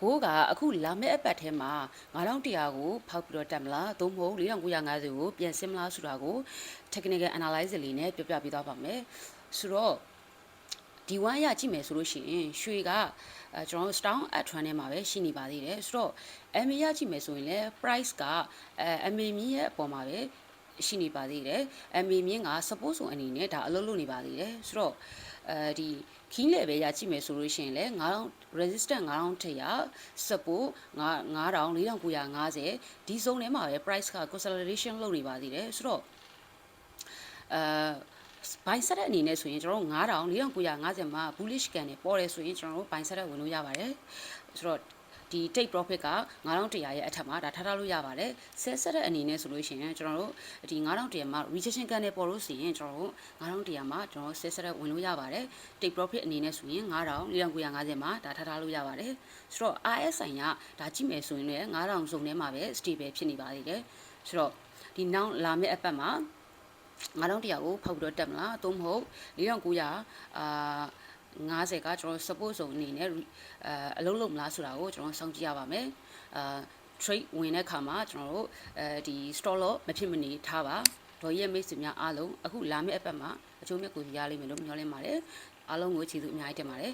ကိုကအခုလာမယ့်အပတ်ထဲမှာ9100ကိုဖောက်ပြီးတော့တက်မလားသို့မဟုတ်4950ကိုပြန်ဆင်းမလားဆိုတာကို technical analysis လေးနဲ့ပြပြပေးသွားပါမယ်ဆိုတော့ဒီဝမ်းရကြည့်မယ်ဆိုလို့ရှိရင်ရွှေကကျွန်တော်တို့ strong at trend ထဲမှာပဲရှိနေပါသေးတယ်ဆိုတော့ MA ရကြည့်မယ်ဆိုရင်လည်း price ကMA မြင့်ရဲ့အပေါ်မှာပဲရှိနေပါသေးတယ် MA မြင့်က support ဆိုအနေနဲ့ဒါအလုပ်လုပ်နေပါသေးတယ်ဆိုတော့ဒီ key level ရကြည့်မယ်ဆိုလို့ရှိရင်လည်း9000 resistance 9100 support 9450ဒီ zone ထဲမှာပဲ price က consolidation လုပ်နေပါသေးတယ်ဆိုတော့ဘိုင်ဆက်တဲ့အနေနဲ့ဆိုရင်ကျွန်တော်တို့9450မှာ bullish can နဲ့ပေါ်တယ်ဆိုရင်ကျွန်တော်တို့ဘိုင်ဆက်တဲ့ဝင်လို့ရပါတယ်ဆိုတော့ဒီ take profit က9100ရဲ့အထက်မှာဒါထားထားလို့ရပါတယ်ဆက်ဆက်တဲ့အနေနဲ့ဆိုလို့ရှိရင်ကျွန်တော်တို့ဒီ9100မှာ rejection can နဲ့ပေါ်လို့ဆိုရင်ကျွန်တော်တို့9100မှာကျွန်တော်ဆက်ဆက်တဲ့ဝင်လို့ရပါတယ် take profit အနေနဲ့ဆိုရင်9450မှာဒါထားထားလို့ရပါတယ်ဆိုတော့ RSI ကဒါကြည့်မယ်ဆိုရင်လည်း9000 zone ထဲမှာပဲ stable ဖြစ်နေပါသေးတယ်ဆိုတော့ဒီနောက်လာမယ့်အပတ်မှာ9100ကိုဖောက်ပြီးတော့တက်မလားသို့မဟုတ်490050ကကျွန်တော် support zone အနေနဲ့အလုံးလုံးမလားဆိုတာကိုကျွန်တော်စောင့်ကြည့်ရပါမယ်trade ဝင်တဲ့ခါမှာကျွန်တော်တို့ဒီ stop loss မဖြစ်မနေထားပါဒေါ်ရဲ့မိတ်ဆွေများအားလုံးအခုလာမယ့်အပတ်မှာအကျိုးမြတ်ကိုရလိမ့်မယ်လို့မျှော်လင့်ပါတယ်အားလုံးကိုကျေးဇူးအများကြီးတင်ပါတယ်